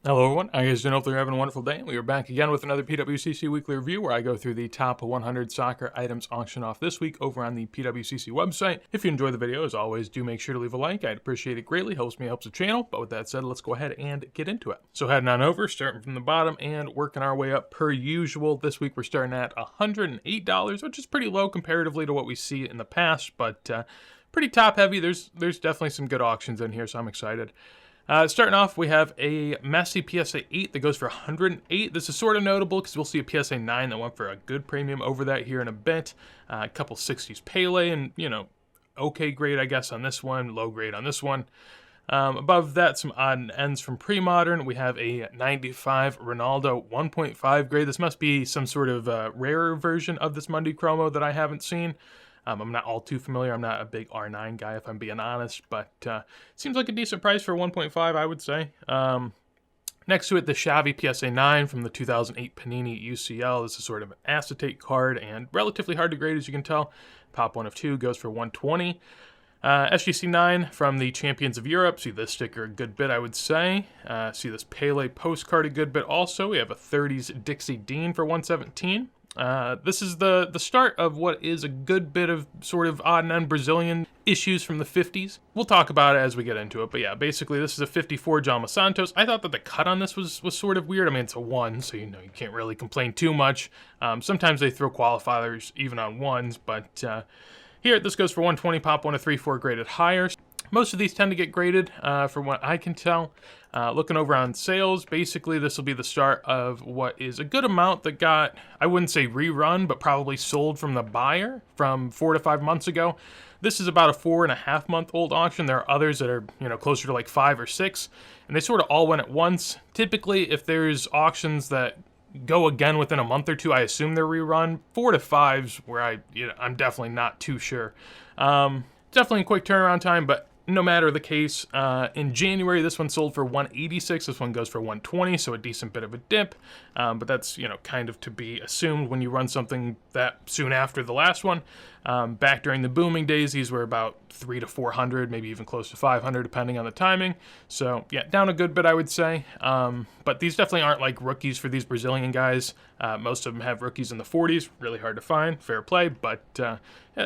Hello everyone, I guys doing? Hopefully you're having a wonderful day. We are back again with another PWCC weekly review where I go through the top 100 soccer items auctioned off this week over on the PWCC website. If you enjoy the video, as always, do make sure to leave a like. I'd appreciate it greatly. Helps me, helps the channel. But with that said, let's go ahead and get into it. So heading on over, starting from the bottom and working our way up per usual. This week we're starting at $108, which is pretty low comparatively to what we see in the past, but pretty top heavy. There's definitely some good auctions in here, so I'm excited. Starting off, we have a Messi PSA 8 that goes for $108. This is sort of notable because we'll see a PSA 9 that went for a good premium over that here in a bit. A couple 60s Pele and, okay grade, I guess, on this one, low grade on this one. Above that, some odd ends from pre-modern. We have a 95 Ronaldo 1.5 grade. This must be some sort of rarer version of this Monday Chromo that I haven't seen. I'm not all too familiar. I'm not a big R9 guy, if I'm being honest, but seems like a decent price for 1.5, I would say. Next to it, the Xavi PSA 9 from the 2008 Panini UCL. This is sort of an acetate card and relatively hard to grade, as you can tell. Pop 1 of 2 goes for 120. SGC 9 from the Champions of Europe. See this sticker a good bit, I would say. See this Pele postcard a good bit also. We have a 30s Dixie Dean for 117. This is the start of what is a good bit of sort of odd and end Brazilian issues from the 50s. We'll talk about it as we get into it, but yeah, basically this is a 54 Jaume Santos. I thought that the cut on this was sort of weird. I mean, it's a 1, so you can't really complain too much. Sometimes they throw qualifiers even on 1s, but here this goes for 120, pop 1 of 3, 4 graded higher. Most of these tend to get graded, from what I can tell. Looking over on sales, basically this will be the start of what is a good amount that got, I wouldn't say rerun, but probably sold from the buyer from 4 to 5 months ago. This is about a 4.5-month-old auction. There are others that are, closer to like 5 or 6, and they sort of all went at once. Typically, if there's auctions that go again within a month or two, I assume they're rerun. 4 to 5s where I'm definitely not too sure. Definitely a quick turnaround time, but no matter the case, in January, this one sold for 186. This one goes for 120, so a decent bit of a dip. But that's, kind of to be assumed when you run something that soon after the last one. Back during the booming days, these were about 300 to 400, maybe even close to 500, depending on the timing. So, yeah, down a good bit, I would say. But these definitely aren't like rookies for these Brazilian guys. Most of them have rookies in the 40s. Really hard to find. Fair play, but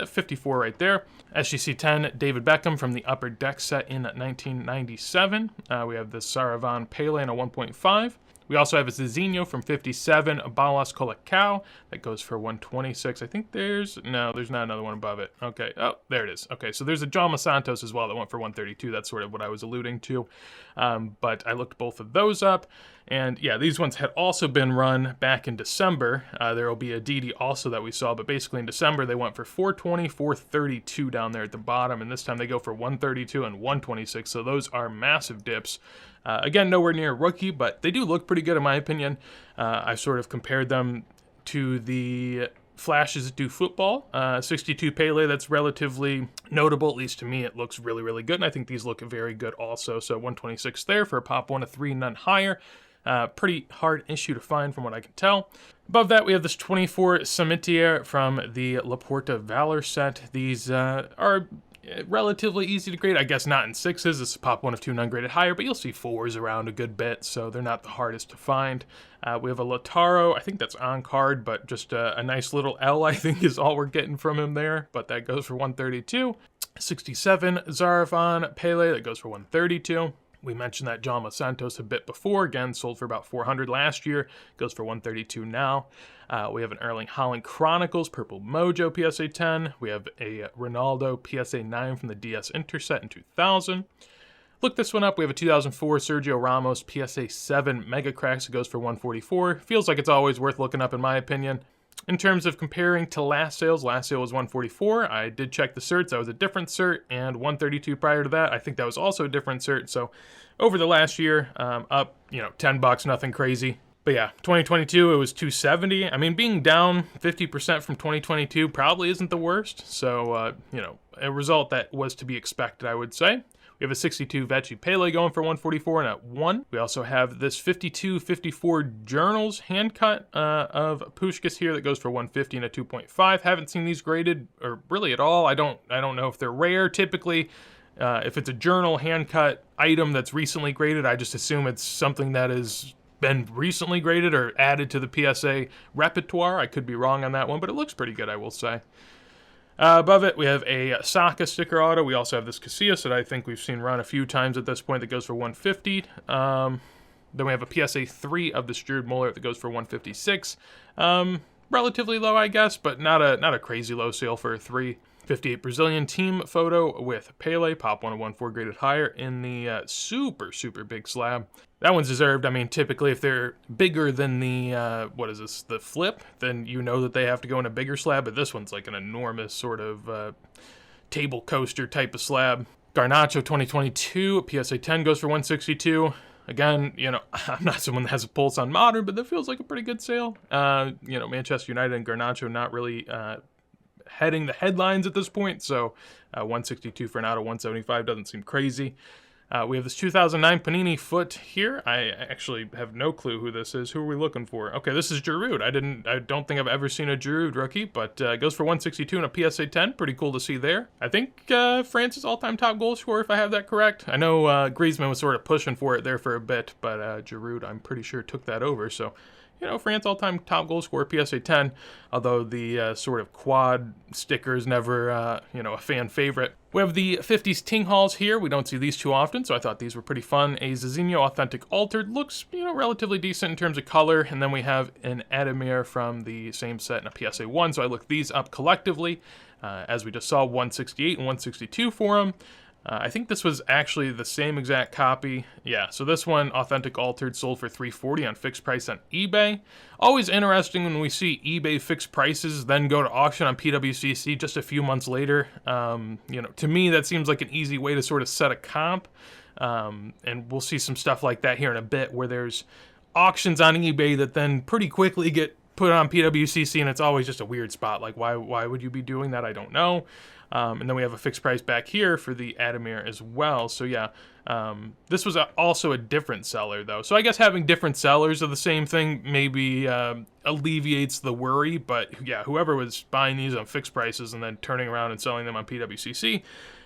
54 right there. SGC 10, David Beckham from the Upper Deck set in 1997. We have the Saravan Pele in a 1.5. We also have a Zizinho from 57, a Balas Colacao that goes for 126. I think there's not another one above it. Okay, oh, there it is. Okay, so there's a Jaume Santos as well that went for 132. That's sort of what I was alluding to. But I looked both of those up, and yeah, these ones had also been run back in December. There will be a Didi also that we saw, but basically in December they went for 420, 432 down there at the bottom, and this time they go for 132 and 126, so those are massive dips. Again, nowhere near rookie, but they do look pretty good in my opinion. I sort of compared them to the Flashes Do Football. 62 Pele, that's relatively notable, at least to me. It looks really, really good, and I think these look very good also. So 126 there for a pop 1 of 3, none higher. Pretty hard issue to find from what I can tell. Above that, we have this 24 Cimetière from the Laporta Valor set. These are relatively easy to grade. I guess not in 6s. This is pop 1 of 2, none graded higher, but you'll see 4s around a good bit, so they're not the hardest to find. We have a Lautaro. I think that's on card, but just a nice little L, I think, is all we're getting from him there, but that goes for 132. 67 Zaravan Pele, that goes for 132. We mentioned that Jaume Santos a bit before. Again, sold for about 400 last year. Goes for 132 now. We have an Erling Haaland Chronicles Purple Mojo PSA 10. We have a Ronaldo PSA 9 from the DS Interset in 2000. Look this one up. We have a 2004 Sergio Ramos PSA 7 Mega Cracks. It goes for 144. Feels like it's always worth looking up in my opinion. In terms of comparing to last sale was 144. I did check the certs. That was a different cert, and 132 prior to that. I think that was also a different cert. So over the last year, up, $10, nothing crazy. But yeah, 2022, it was 270. I mean, being down 50% from 2022 probably isn't the worst. So, a result that was to be expected, I would say. We have a 62 Vecchi Pele going for 144 and at 1. We also have this 52-54 Journals hand cut of Puskás here that goes for 150 and a 2.5. Haven't seen these graded or really at all. I don't know if they're rare. Typically, If it's a journal hand-cut item that's recently graded, I just assume it's something that has been recently graded or added to the PSA repertoire. I could be wrong on that one, but it looks pretty good, I will say. Above it, we have a Saka sticker auto. We also have this Casillas that I think we've seen run a few times at this point that goes for 150. Then we have a PSA 3 of the Stuart Muller that goes for 156. Relatively low, I guess, but not a crazy low sale for a 3. 58 Brazilian team photo with Pele, Pop 1014 graded higher in the super big slab. That one's deserved. I mean, typically if they're bigger than the, the flip, then you know that they have to go in a bigger slab, but this one's like an enormous sort of table coaster type of slab. Garnacho 2022, PSA 10 goes for 162. Again, I'm not someone that has a pulse on modern, but that feels like a pretty good sale. Manchester United and Garnacho not really heading the headlines at this point, so 162 for an auto, 175 doesn't seem crazy. We have this 2009 Panini foot here. I actually have no clue who this is. Who are we looking for? Okay, this is Giroud. I don't think I've ever seen a Giroud rookie, but goes for 162 and a PSA 10. Pretty cool to see there. I think France's all-time top goal scorer, if I have that correct. I know Griezmann was sort of pushing for it there for a bit, but Giroud, I'm pretty sure, took that over. So, France all-time top goal scorer, PSA 10, although the sort of quad sticker is never, a fan favorite. We have the 50s Ting Halls here. We don't see these too often, so I thought these were pretty fun. A Zizinho Authentic Altered looks, relatively decent in terms of color, and then we have an Ademir from the same set in a PSA 1, so I looked these up collectively. As we just saw, 168 and 162 for them. I think this was actually the same exact copy. Yeah, so this one, Authentic Altered, sold for $340 on fixed price on eBay. Always interesting when we see eBay fixed prices then go to auction on PWCC just a few months later. To me, that seems like an easy way to sort of set a comp. And we'll see some stuff like that here in a bit where there's auctions on eBay that then pretty quickly get put on PWCC, and it's always just a weird spot. Like, why would you be doing that? I don't know. And then we have a fixed price back here for the Ademir as well. So yeah, this was also a different seller though. So I guess having different sellers of the same thing maybe alleviates the worry. But yeah, whoever was buying these on fixed prices and then turning around and selling them on PWCC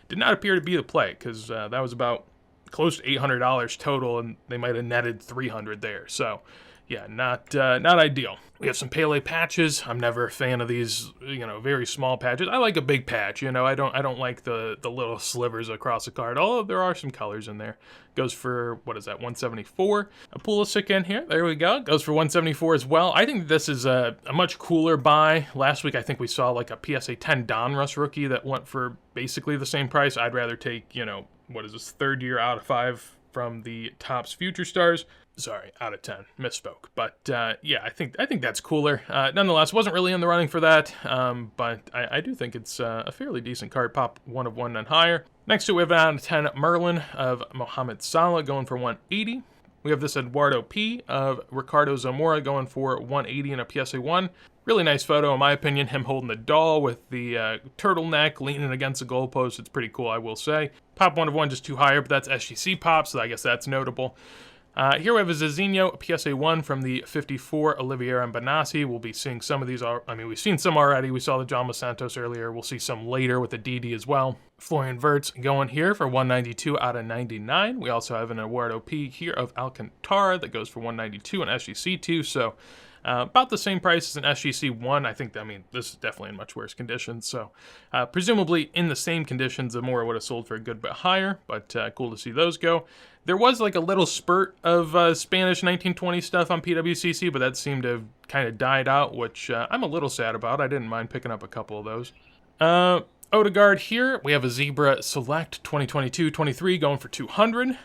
did not appear to be the play, because that was about close to $800 total, and they might have netted $300 there. So yeah, not ideal. We have some Pele patches. I'm never a fan of these, very small patches. I like a big patch, I don't like the little slivers across the card, although there are some colors in there. Goes for, 174. A Pulisic in here. There we go. Goes for 174 as well. I think this is a much cooler buy. Last week, I think we saw like a PSA 10 Donruss rookie that went for basically the same price. I'd rather take, third year out of 5 from the Topps Future Stars. Sorry, out of 10. Misspoke. But yeah, I think that's cooler. Nonetheless, wasn't really in the running for that, but I do think it's a fairly decent card. Pop 1 of 1 and higher. Next to it, we have an out of 10 Merlin of Mohamed Salah going for 180. We have this Eduardo P of Ricardo Zamora going for 180 in a PSA 1. Really nice photo, in my opinion. Him holding the doll with the turtleneck leaning against the goalpost. It's pretty cool, I will say. Pop 1 of 1 just too higher, but that's SGC pop, so I guess that's notable. Here we have a Zizinho, a PSA 1 from the 54 Olivier and Benassi. We'll be seeing some of these. We've seen some already. We saw the John Dos Santos earlier. We'll see some later with the DD as well. Florian Wirtz going here for 192 out of 99. We also have an Eduardo P here of Alcantara that goes for 192 and SGC2. So about the same price as an SGC1. I think, this is definitely in much worse conditions. So presumably in the same conditions, Zamora would have sold for a good bit higher, but cool to see those go. There was like a little spurt of Spanish 1920 stuff on PWCC, but that seemed to have kind of died out, which I'm a little sad about. I didn't mind picking up a couple of those. Odegaard here. We have a Zebra Select 2022-23 going for 200. We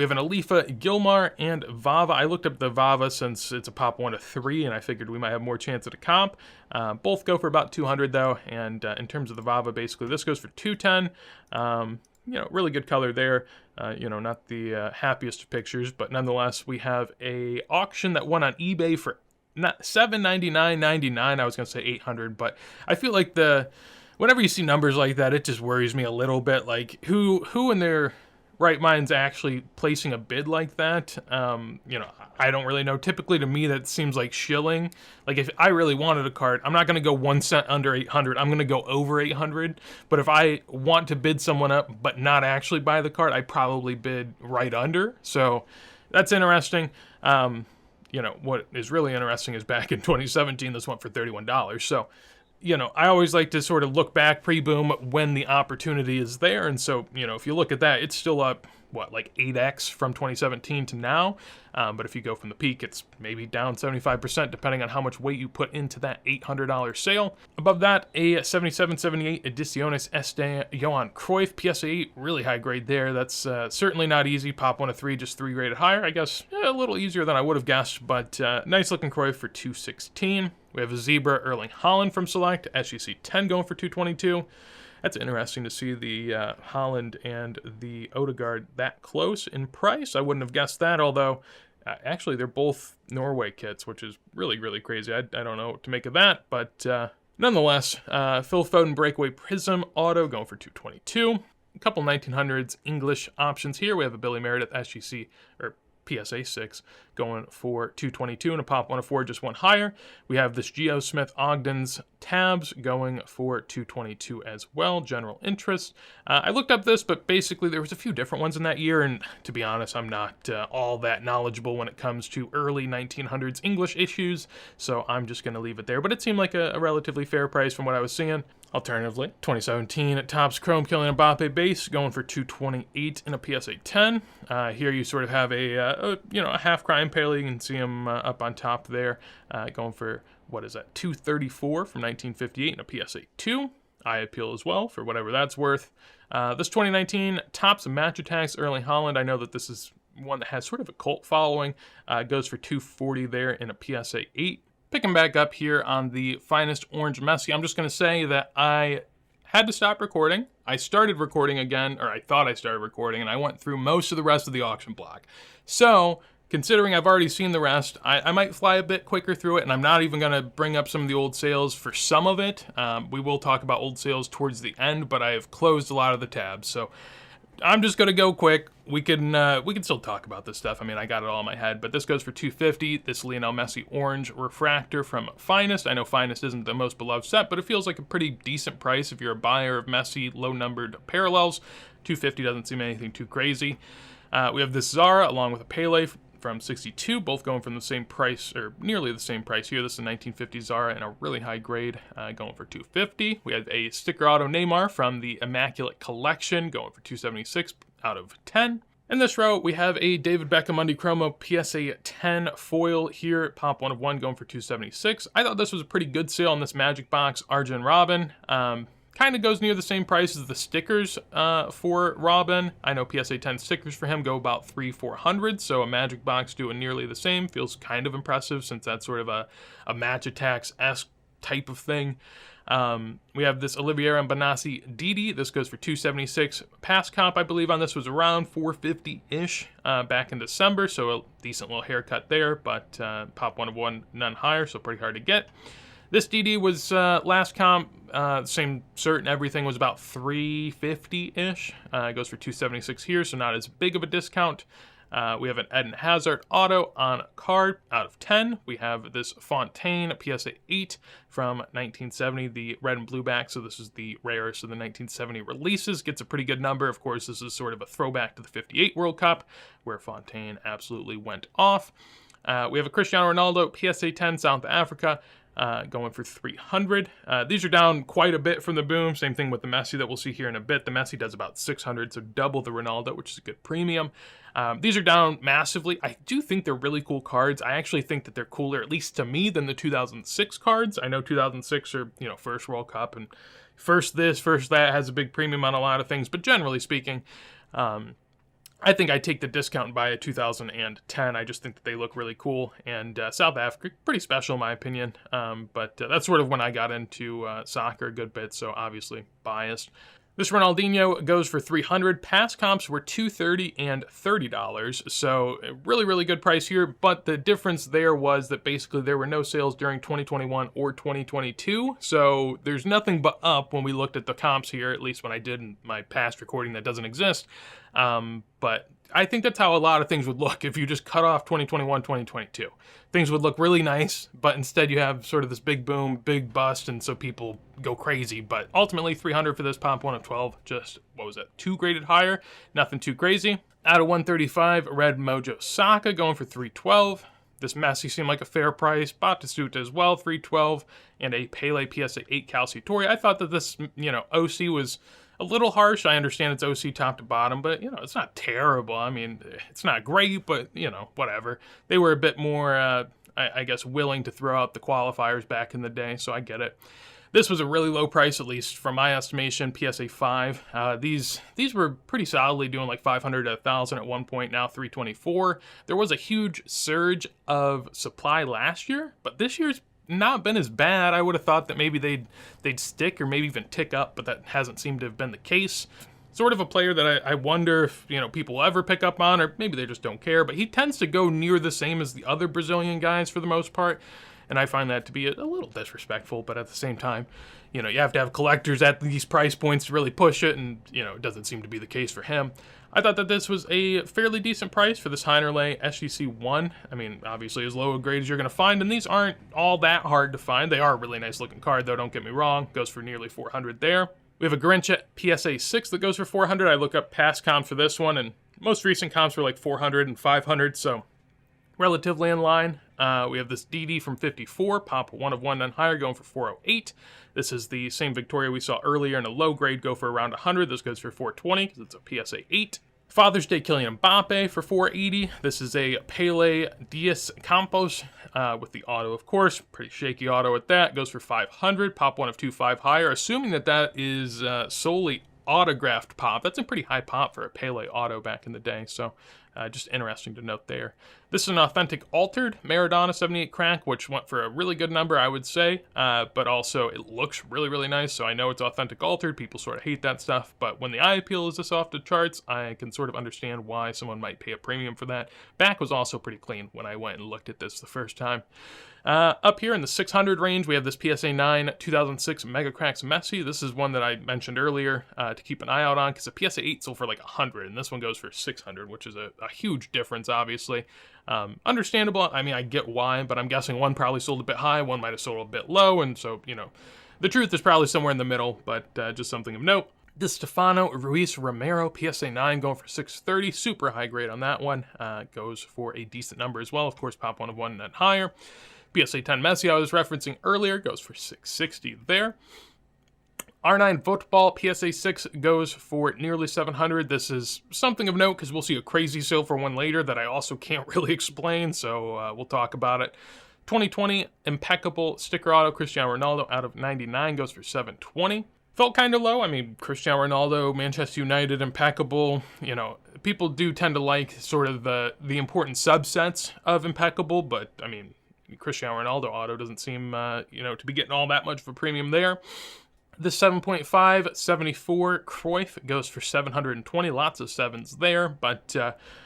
have an Alifa, Gilmar, and Vava. I looked up the Vava since it's a pop 1 of 3, and I figured we might have more chance at a comp. Both go for about 200 though, and in terms of the Vava, basically this goes for 210. Really good color there. Not the happiest of pictures, but nonetheless, we have a auction that went on eBay for not $799.99. I was going to say $800, but I feel like whenever you see numbers like that, it just worries me a little bit. Like who in their right mind's actually placing a bid like that. I don't really know. Typically, to me, that seems like shilling. Like, if I really wanted a card, I'm not going to go 1 cent under 800. I'm going to go over 800. But if I want to bid someone up but not actually buy the card, I probably bid right under. So that's interesting. What is really interesting is back in 2017, this went for $31. So, I always like to sort of look back pre-boom when the opportunity is there. And so, if you look at that, it's still up, like 8x from 2017 to now. But if you go from the peak, it's maybe down 75%, depending on how much weight you put into that $800 sale. Above that, a 77-78 Ediciones Este Johan Cruyff PSA 8, really high grade there. That's certainly not easy. Pop 1 of 3, just 3 graded higher. I guess a little easier than I would have guessed, but nice looking Cruyff for $216. We have a Zebra Erling Haaland from Select, SGC 10 going for $222. That's interesting to see the Haaland and the Odegaard that close in price. I wouldn't have guessed that, although actually they're both Norway kits, which is really, really crazy. I don't know what to make of that, but nonetheless, Phil Foden Breakaway Prism Auto going for $222. A couple 1900s English options here. We have a Billy Meredith SGC, or PSA 6 going for $222, and a pop 1 of 4, just one higher. We have this Geo Smith Ogden's tabs going for $222 as well, general interest. I looked up this, but basically there was a few different ones in that year, and to be honest, I'm not all that knowledgeable when it comes to early 1900s English issues, so I'm just going to leave it there. But it seemed like a relatively fair price from what I was seeing. Alternatively, 2017 at Topps Chrome Kylian Mbappe base going for $228 in a PSA 10. Here you sort of have a half crime paleo. You can see him up on top there, going for, what is that, $234 from 1958 in a PSA 2. Eye appeal as well for whatever that's worth. This 2019 Topps Match Attacks Erling Haaland. I know that this is one that has sort of a cult following. Goes for $240 there in a PSA 8. Picking back up here on the Finest Orange Messi, I'm just going to say that I had to stop recording. I started recording again, or I thought I started recording, and I went through most of the rest of the auction block. So, considering I've already seen the rest, I might fly a bit quicker through it, and I'm not even going to bring up some of the old sales for some of it. We will talk about old sales towards the end, but I have closed a lot of the tabs, so I'm just going to go quick. We can still talk about this stuff. I mean, I got it all in my head, but this goes for $250. This Lionel Messi Orange Refractor from Finest. I know Finest isn't the most beloved set, but it feels like a pretty decent price if you're a buyer of Messi low-numbered parallels. $250 doesn't seem anything too crazy. We have this Zara along with a Pele from 62, both going from the same price, or nearly the same price here. This is a 1950 Zara in a really high grade, going for $250. We have a sticker auto Neymar from the Immaculate Collection, going for $276 out of 10. In this row, we have a David Beckham Monday Chromo PSA 10 foil here, pop 1 of 1, going for $276. I thought this was a pretty good sale on this Magic Box Arjen Robben. Kind of goes near the same price as the stickers for Robin. I know PSA 10 stickers for him go about $300-400, so a Magic Box doing nearly the same feels kind of impressive since that's sort of a Match Attacks-esque type of thing. We have this Olivier Benassi Didi. This goes for $276. Past comp, I believe, on this was around $450-ish back in December, so a decent little haircut there, but pop 1 of 1, none higher, so pretty hard to get. This DD was last comp, same cert and everything, was about $350-ish. It goes for $276 here, so not as big of a discount. We have an Eden Hazard auto on card out of 10. We have this Fontaine PSA 8 from 1970, the red and blue back, so this is the rarest of the 1970 releases. Gets a pretty good number. Of course, this is sort of a throwback to the 58 World Cup, where Fontaine absolutely went off. We have a Cristiano Ronaldo PSA 10 South Africa, going for $300. These are down quite a bit from the boom. Same thing with the Messi that we'll see here in a bit. The Messi does about $600, so double the Ronaldo, which is a good premium. These are down massively. I do think they're really cool cards. I actually think that they're cooler, at least to me, than the 2006 cards. I know 2006 are, first World Cup and first this, first that, has a big premium on a lot of things. But generally speaking, I think I take the discount and buy a 2010. I just think that they look really cool. And South Africa, pretty special in my opinion. But that's sort of when I got into soccer a good bit, so obviously biased. This Ronaldinho goes for $300. Past comps were $230 and $30. So a really, really good price here. But the difference there was that basically there were no sales during 2021 or 2022. So there's nothing but up when we looked at the comps here, at least when I did in my past recording that doesn't exist. But I think that's how a lot of things would look if you just cut off 2021, 2022. Things would look really nice, but instead you have sort of this big boom, big bust, and so people go crazy. But ultimately, $300 for this Pop 1 of 12, just, what was it, 2 graded higher, nothing too crazy. Out of 135, Red Mojo Saka going for $312. This Messi seemed like a fair price. Batistuta as well, $312, and a Pele PSA 8 Calciatore. I thought that this, OC was a little harsh. I understand it's OC top to bottom, but, it's not terrible. I mean, it's not great, but, whatever. They were a bit more, I guess, willing to throw out the qualifiers back in the day, so I get it. This was a really low price, at least from my estimation, PSA 5. These were pretty solidly doing like 500 to 1,000 at one point, now 324. There was a huge surge of supply last year, but this year's not been as bad. I would have thought that maybe they'd stick or maybe even tick up, but that hasn't seemed to have been the case. Sort of a player that I wonder if people will ever pick up on, or maybe they just don't care, but he tends to go near the same as the other Brazilian guys for the most part, and I find that to be a little disrespectful, but at the same time, you have to have collectors at these price points to really push it, and it doesn't seem to be the case for him. I thought that this was a fairly decent price for this Heinerle SGC 1. I mean, obviously as low a grade as you're going to find, and these aren't all that hard to find. They are a really nice looking card, though, don't get me wrong. Goes for nearly $400 there. We have a Garrincha PSA 6 that goes for $400. I look up past comps for this one, and most recent comps were like $400 and $500, so relatively in line. We have this DD from 54, Pop 1 of 1 and higher, going for $408. This is the same Victoria we saw earlier in a low grade, go for around $100. This goes for $420 because it's a PSA 8. Father's Day Kylian Mbappe for $480. This is a Pele Dias Campos with the auto, of course. Pretty shaky auto at that. Goes for $500. Pop 1 of 2, 5 higher. Assuming that is solely autographed pop. That's a pretty high pop for a Pele auto back in the day, so just interesting to note there. This is an authentic altered Maradona 78 crack, which went for a really good number, I would say, but also it looks really, really nice, so I know it's authentic altered. People sort of hate that stuff, but when the eye appeal is this off the charts, I can sort of understand why someone might pay a premium for that. Back was also pretty clean when I went and looked at this the first time. Up here in the 600 range, we have this PSA 9 2006 Mega Cracks Messi. This is one that I mentioned earlier to keep an eye out on, because the PSA 8 sold for like $100, and this one goes for $600, which is a huge difference, obviously. Understandable. I mean, I get why, but I'm guessing one probably sold a bit high, one might have sold a bit low, and so, the truth is probably somewhere in the middle, but just something of note. This Stefano Ruiz Romero PSA 9 going for $630, super high grade on that one. Goes for a decent number as well. Of course, Pop 1 of 1 and higher. PSA 10 Messi I was referencing earlier goes for $660 there. R9 Football PSA 6 goes for nearly $700. This is something of note because we'll see a crazy sale for one later that I also can't really explain, so we'll talk about it. 2020 Impeccable Sticker Auto Cristiano Ronaldo out of 99 goes for $720. Felt kind of low. I mean, Cristiano Ronaldo, Manchester United, Impeccable, people do tend to like sort of the important subsets of Impeccable, but I mean, Cristiano Ronaldo auto doesn't seem, to be getting all that much of a premium there. The 7.5 74 Cruyff goes for $720. Lots of sevens there, but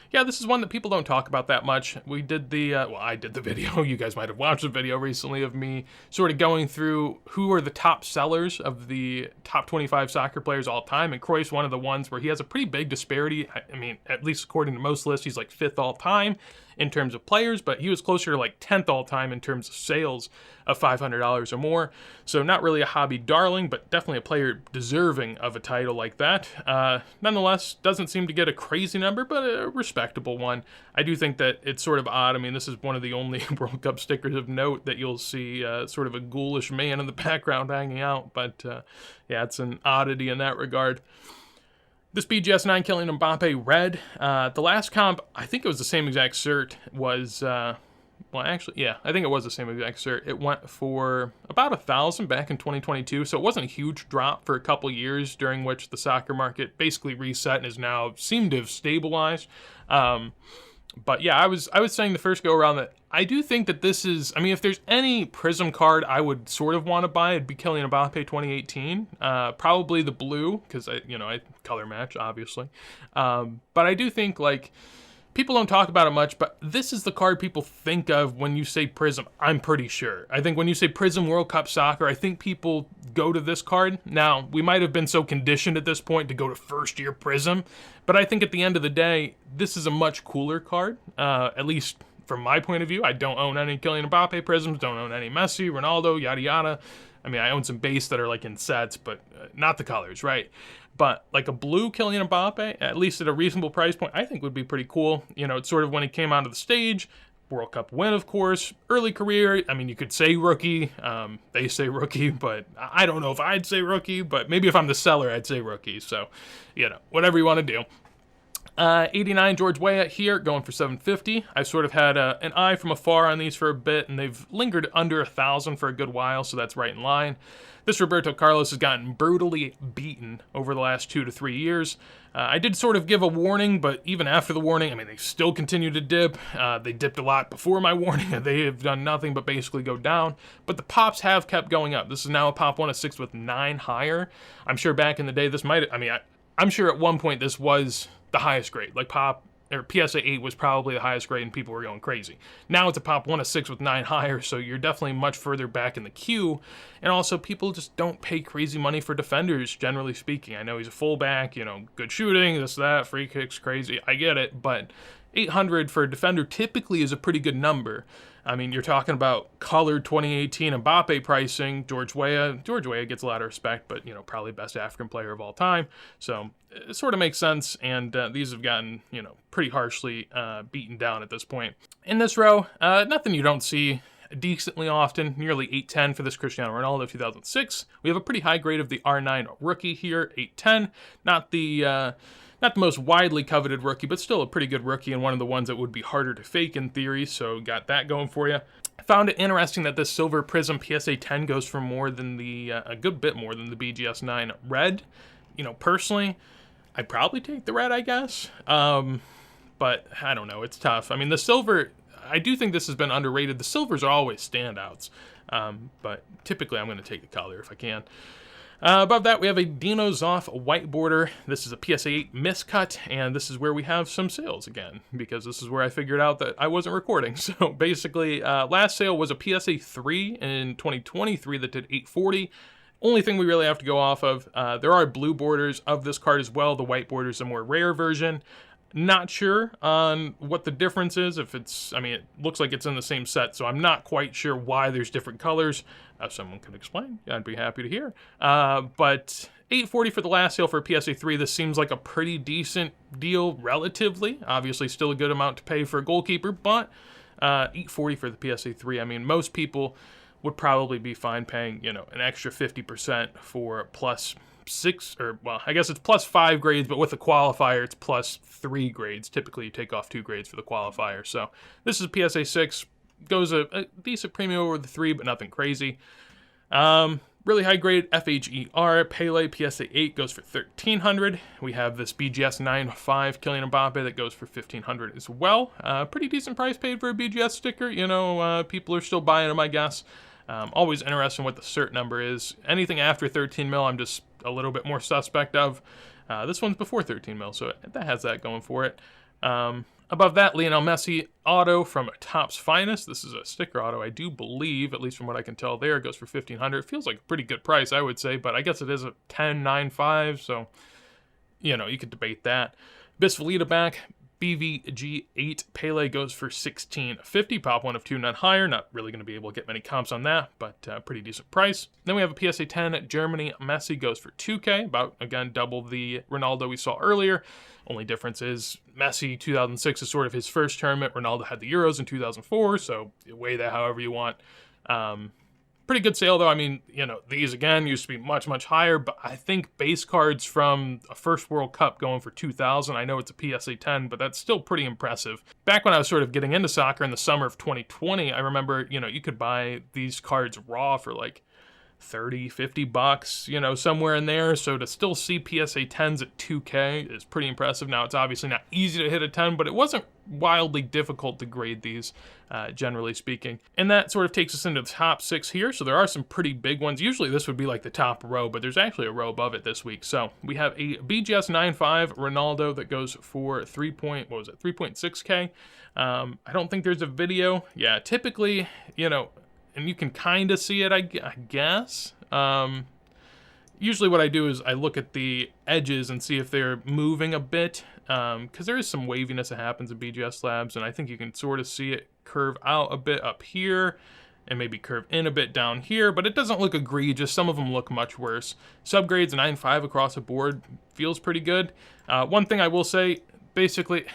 yeah, this is one that people don't talk about that much. We did I did the video. You guys might have watched the video recently of me sort of going through who are the top sellers of the top 25 soccer players all time, and Cruyff's one of the ones where he has a pretty big disparity. I mean, at least according to most lists, he's like 5th all time in terms of players, but he was closer to like 10th all time in terms of sales of $500 or more. So not really a hobby darling, but definitely a player deserving of a title like that. Nonetheless, doesn't seem to get a crazy number, but a respectable one. I do think that it's sort of odd. I mean, this is one of the only World Cup stickers of note that you'll see sort of a ghoulish man in the background hanging out, but yeah, it's an oddity in that regard. This BGS 9 Kylian Mbappe red. The last comp, I think it was the same exact cert, was, well, actually, yeah, I think it was the same exact cert. It went for about $1,000 back in 2022, so it wasn't a huge drop for a couple years, during which the soccer market basically reset and is now seemed to have stabilized. But yeah, I was saying the first go around that I do think that this is, I mean, if there's any Prism card I would sort of want to buy, it'd be Kylian Mbappe 2018. Probably the blue, because I color match, obviously. But I do think, like, people don't talk about it much, but this is the card people think of when you say Prism, I'm pretty sure. I think when you say Prism World Cup Soccer, I think people go to this card. Now, we might have been so conditioned at this point to go to first year Prism, but I think at the end of the day, this is a much cooler card, at least from my point of view. I don't own any Kylian Mbappe Prisms, don't own any Messi, Ronaldo, yada yada. I mean, I own some base that are like in sets, but not the colors, right? But like a blue Kylian Mbappe, at least at a reasonable price point, I think would be pretty cool. It's sort of when he came onto the stage, World Cup win, of course, early career. I mean, you could say rookie. They say rookie, but I don't know if I'd say rookie, but maybe if I'm the seller, I'd say rookie. So, whatever you want to do. 89 George Weah here, going for $750. I sort of had an eye from afar on these for a bit, and they've lingered under 1,000 for a good while, so that's right in line. This Roberto Carlos has gotten brutally beaten over the last 2 to 3 years. I did sort of give a warning, but even after the warning, I mean, they still continue to dip. They dipped a lot before my warning. They have done nothing but basically go down. But the pops have kept going up. This is now a pop 1 of 6 with 9 higher. I'm sure back in the day this might, I'm sure at one point this was the highest grade. Like pop, or PSA 8 was probably the highest grade and people were going crazy. Now it's a pop 1 of 6 with 9 higher, so you're definitely much further back in the queue. And also, people just don't pay crazy money for defenders, generally speaking. I know he's a fullback, good shooting, this, that, free kicks, crazy. I get it, but 800 for a defender typically is a pretty good number. I mean, you're talking about colored 2018 Mbappe pricing. George Weah gets a lot of respect, but, probably best African player of all time. So it sort of makes sense, and these have gotten, pretty harshly beaten down at this point. In this row, nothing you don't see decently often, nearly 810 for this Cristiano Ronaldo 2006. We have a pretty high grade of the R9 rookie here, 810. Not the most widely coveted rookie, but still a pretty good rookie and one of the ones that would be harder to fake in theory, so got that going for you. I found it interesting that this Silver Prism PSA 10 goes for more than a good bit more than the BGS 9 red. Personally, I'd probably take the red, I guess, but I don't know, it's tough. I mean, the silver, I do think this has been underrated. The silvers are always standouts, but typically I'm going to take the color if I can. Above that, we have a Dino Zoff white border. This is a PSA 8 miscut, and this is where we have some sales again, because this is where I figured out that I wasn't recording. So basically, last sale was a PSA 3 in 2023 that did $840. Only thing we really have to go off of, there are blue borders of this card as well. The white border is a more rare version. Not sure on what the difference is. If it's, it looks like it's in the same set, so I'm not quite sure why there's different colors. If someone could explain, I'd be happy to hear. But $840 for the last sale for a PSA 3. This seems like a pretty decent deal relatively. Obviously, still a good amount to pay for a goalkeeper, but $840 for the PSA 3. I mean, most people would probably be fine paying, an extra 50% for plus 6, or well, I guess it's plus 5 grades, but with the qualifier, it's plus 3 grades. Typically, you take off 2 grades for the qualifier. So this is a PSA 6. Goes a decent premium over the 3, but nothing crazy. Really high grade FHER Pele PSA 8 goes for $1,300. We have this BGS 9.5 Kylian Mbappe that goes for $1,500 as well. Pretty decent price paid for a BGS sticker. People are still buying them, I guess. Always interesting what the cert number is. Anything after 13 mil, I'm just a little bit more suspect of. This one's before 13 mil, so that has that going for it. Above that, Lionel Messi auto from Topps Finest. This is a sticker auto, I do believe, at least from what I can tell there. It goes for $1,500. Feels like a pretty good price, I would say, but I guess it is a 10.95, so, you could debate that. Bisfalita back. BVG8 Pele goes for $1,650. Pop 1 of 2, none higher. Not really going to be able to get many comps on that, but pretty decent price. Then we have a PSA 10 Germany Messi goes for $2K. About, again, double the Ronaldo we saw earlier. Only difference is Messi 2006 is sort of his first tournament. Ronaldo had the Euros in 2004, so you weigh that however you want. Pretty good sale, though. I mean, these, again, used to be much, much higher, but I think base cards from a first World Cup going for $2,000. I know it's a PSA 10, but that's still pretty impressive. Back when I was sort of getting into soccer in the summer of 2020, I remember, you could buy these cards raw for like 30, 50 bucks, you know, somewhere in there. So to still see PSA 10s at 2K is pretty impressive. Now, it's obviously not easy to hit a 10, but it wasn't wildly difficult to grade these, generally speaking. And that sort of takes us into the top 6 here. So there are some pretty big ones. Usually this would be like the top row, but there's actually a row above it this week. So we have a BGS 9.5 Ronaldo that goes for 3.6K. I don't think there's a video. Yeah, typically, you know, and you can kind of see it, I guess. Usually what I do is I look at the edges and see if they're moving a bit, because there is some waviness that happens in BGS slabs, and I think you can sort of see it curve out a bit up here, and maybe curve in a bit down here, but it doesn't look egregious. Some of them look much worse. Subgrades 9.5 across the board feels pretty good. One thing I will say, basically,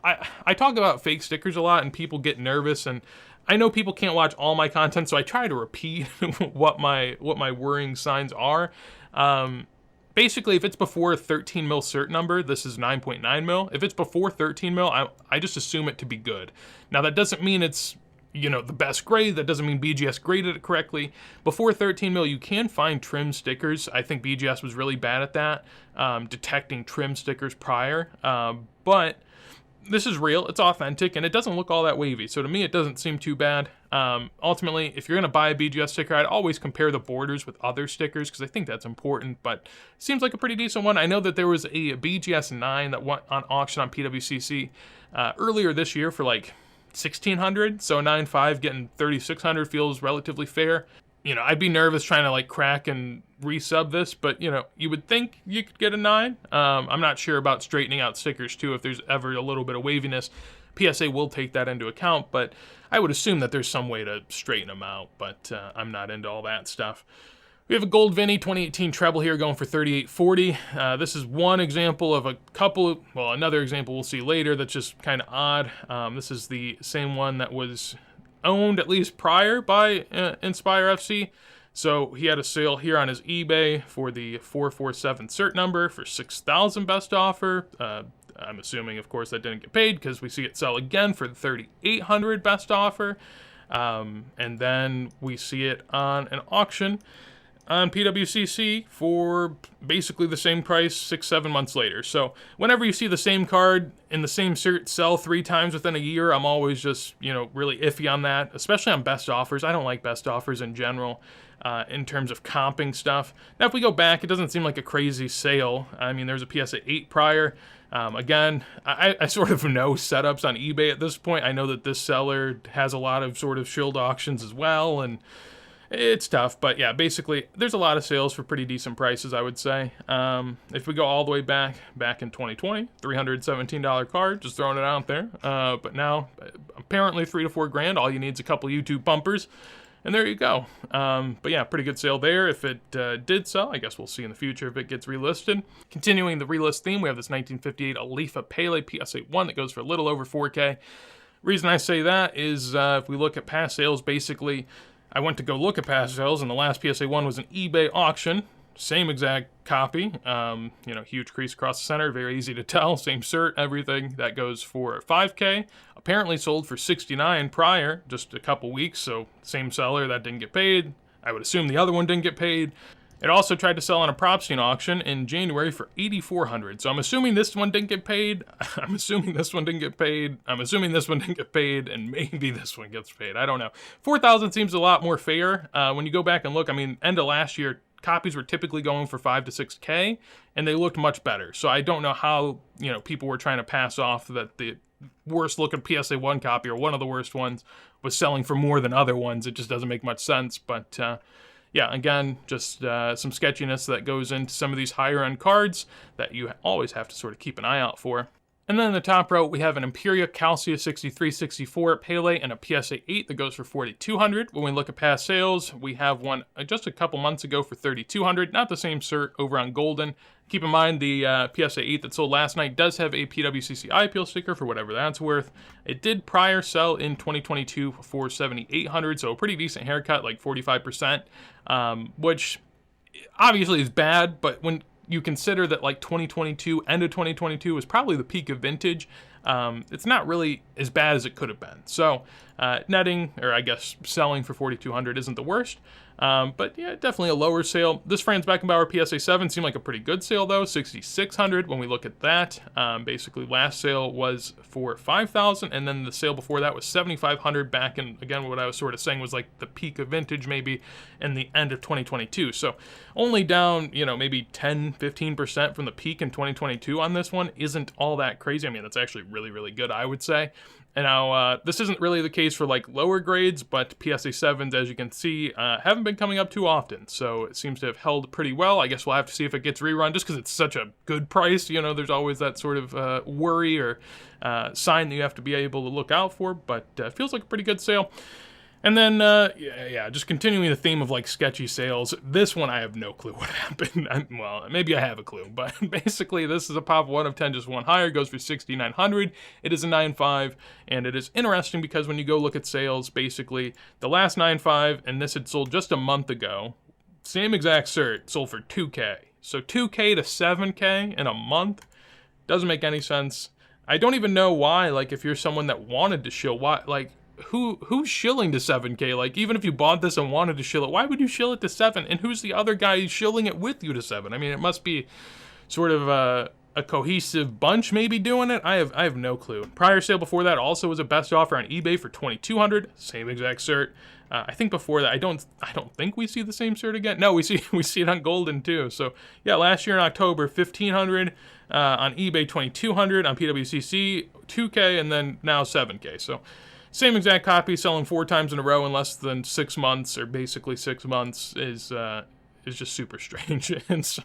I talk about fake stickers a lot, and people get nervous, and I know people can't watch all my content, so I try to repeat what my worrying signs are. Basically, if it's before a 13 mil cert number, this is 9.9 mil. If it's before 13 mil, I just assume it to be good. Now, that doesn't mean it's, you know, the best grade. That doesn't mean BGS graded it correctly. Before 13 mil, you can find trim stickers. I think BGS was really bad at that, detecting trim stickers prior. But this is real, it's authentic, and it doesn't look all that wavy. So to me, it doesn't seem too bad. Ultimately, if you're gonna buy a BGS sticker, I'd always compare the borders with other stickers, because I think that's important, but it seems like a pretty decent one. I know that there was a BGS 9 that went on auction on PWCC earlier this year for like $1,600, so 9.5 getting $3,600 feels relatively fair. You know, I'd be nervous trying to like crack and resub this, but you know, you would think you could get a 9. I'm not sure about straightening out stickers too. If there's ever a little bit of waviness, PSA will take that into account, but I would assume that there's some way to straighten them out, but I'm not into all that stuff. We have a Gold Vinny 2018 treble here going for $38.40. This is one example of a couple, well, another example we'll see later that's just kind of odd. This is the same one that was owned at least prior by Inspire FC. So he had a sale here on his eBay for the 447 cert number for $6,000 best offer. I'm assuming, of course, that didn't get paid because we see it sell again for the $3,800 best offer. And then we see it on an auction on PWCC for basically the same price 6-7 months later. So whenever you see the same card in the same cert sell 3 times within a year, I'm always just, you know, really iffy on that, especially on best offers. I don't like best offers in general in terms of comping stuff. Now, if we go back, it doesn't seem like a crazy sale. I mean, there's a PSA 8 prior. Again, I sort of know setups on eBay at this point. I know that this seller has a lot of sort of shield auctions as well, and it's tough, but yeah, basically, there's a lot of sales for pretty decent prices, I would say. If we go all the way back in 2020, $317 card, just throwing it out there. But now, apparently 3 to 4 grand, all you need is a couple YouTube bumpers, and there you go. But yeah, pretty good sale there. If it did sell, I guess we'll see in the future if it gets relisted. Continuing the relist theme, we have this 1958 Alifa Pele PSA 1 that goes for a little over 4K. Reason I say that is if we look at past sales, basically, I went to go look at past sales, and the last PSA 1 was an eBay auction. Same exact copy. You know, huge crease across the center, very easy to tell. Same cert, everything. That goes for 5K. Apparently sold for 69 prior, just a couple weeks, so same seller, that didn't get paid. I would assume the other one didn't get paid. It also tried to sell on a Propstein auction in January for $8,400. So I'm assuming this one didn't get paid. I'm assuming this one didn't get paid. I'm assuming this one didn't get paid, and maybe this one gets paid. I don't know. 4,000 seems a lot more fair. When you go back and look, I mean, end of last year, copies were typically going for 5 to 6K, and they looked much better. So I don't know how, you know, people were trying to pass off that the worst looking PSA 1 copy, or one of the worst ones, was selling for more than other ones. It just doesn't make much sense, but yeah, again, just some sketchiness that goes into some of these higher end cards that you always have to sort of keep an eye out for. And then in the top row, we have an Imperia Calcia 6364 Pele and a PSA 8 that goes for $4,200. When we look at past sales, we have one just a couple months ago for $3,200. Not the same cert over on Golden. Keep in mind the PSA 8 that sold last night does have a PWCC IPL sticker for whatever that's worth. It did prior sell in 2022 for $7,800, so a pretty decent haircut, like 45%, which obviously is bad, but when you consider that like 2022, end of 2022 was probably the peak of vintage, it's not really as bad as it could have been. So Netting, or I guess selling for 4,200 isn't the worst. But yeah, definitely a lower sale. This Franz Beckenbauer PSA 7 seemed like a pretty good sale though, 6,600 when we look at that. Basically last sale was for 5,000, and then the sale before that was 7,500 back in, again, what I was sort of saying was like the peak of vintage maybe in the end of 2022. So only down, you know, maybe 10, 15% from the peak in 2022 on this one isn't all that crazy. I mean, that's actually really, really good, I would say. And now, this isn't really the case for like lower grades, but PSA 7s, as you can see, haven't been coming up too often. So it seems to have held pretty well. I guess we'll have to see if it gets rerun, just because it's such a good price. You know, there's always that sort of worry or sign that you have to be able to look out for, but it feels like a pretty good sale. And then, just continuing the theme of like sketchy sales, this one I have no clue what happened. Well, maybe I have a clue, but basically this is a pop 1 of 10, just one higher, goes for 6,900. It is a 9.5, and it is interesting because when you go look at sales, basically the last 9.5, and this had sold just a month ago, same exact cert, sold for 2K. So 2K to 7K in a month doesn't make any sense. I don't even know why, like if you're someone that wanted to shill, why, like, who's shilling to 7K? Like, even if you bought this and wanted to shill it, why would you shill it to 7? And who's the other guy shilling it with you to 7? I mean, it must be sort of a cohesive bunch maybe doing it. I have no clue. Prior sale before that also was a best offer on eBay for 2,200, same exact cert. I think before that, I don't think we see the same cert again. No, we see it on Golden too. So yeah, last year in October, 1,500 on eBay, 2,200 on PWCC, 2K, and then now 7K. So same exact copy selling 4 times in a row in less than 6 months, or basically 6 months, is just super strange. And so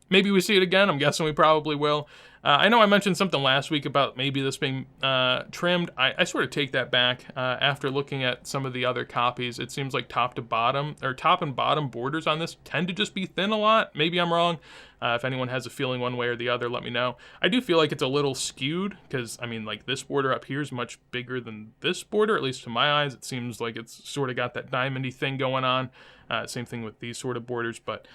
maybe we see it again. I'm guessing we probably will. I know I mentioned something last week about maybe this being trimmed. I sort of take that back after looking at some of the other copies. It seems like top and bottom borders on this tend to just be thin a lot. Maybe I'm wrong. If anyone has a feeling one way or the other, let me know. I do feel like it's a little skewed because, I mean, like this border up here is much bigger than this border, at least to my eyes. It seems like it's sort of got that diamondy thing going on. Same thing with these sort of borders, but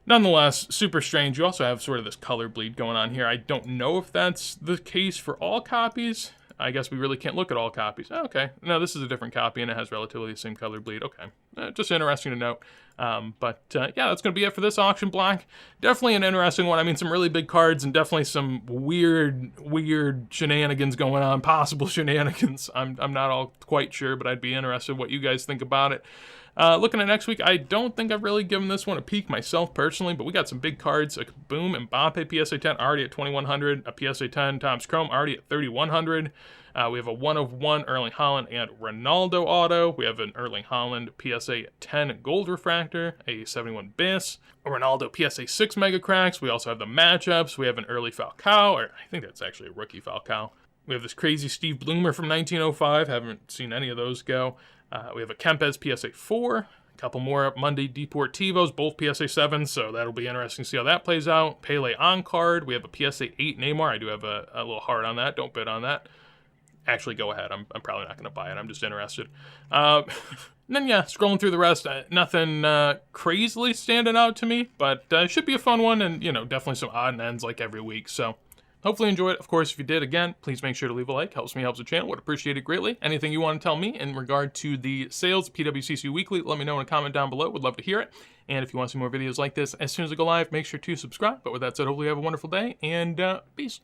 nonetheless, super strange. You also have sort of this color bleed going on here. I don't know if that's the case for all copies. I guess we really can't look at all copies. Oh, okay, no, this is a different copy and it has relatively the same color bleed. Okay, just interesting to note. Yeah, that's going to be it for this auction block. Definitely an interesting one. I mean, some really big cards and definitely some weird shenanigans going on, possible shenanigans. I'm not all quite sure, but I'd be interested what you guys think about it. Looking at next week, I don't think I've really given this one a peek myself personally, but we got some big cards. A Boom Mbappe PSA 10 already at 2,100. A PSA 10 Topps Chrome already at 3,100. We have a 1 of 1 Erling Haaland and Ronaldo auto. We have an Erling Haaland PSA 10 Gold Refractor, a 71 BIS, a Ronaldo PSA 6 Mega Cracks. We also have the matchups. We have an early Falcao, or I think that's actually a rookie Falcao. We have this crazy Steve Bloomer from 1905. Haven't seen any of those go. We have a Kempes PSA 4, a couple more up Monday Deportivos, both PSA 7s, so that'll be interesting to see how that plays out. Pele on card. We have a PSA 8 Neymar. I do have a little heart on that. Don't bid on that. Actually, go ahead. I'm probably not going to buy it. I'm just interested. And then, yeah, scrolling through the rest, nothing crazily standing out to me, but it should be a fun one, and, you know, definitely some odd and ends like every week, so hopefully you enjoy it. Of course, if you did, again, please make sure to leave a like. Helps me, helps the channel. Would appreciate it greatly. Anything you want to tell me in regard to the sales, PWCC Weekly, let me know in a comment down below. Would love to hear it. And if you want to see more videos like this as soon as I go live, make sure to subscribe. But with that said, hopefully you have a wonderful day, and peace.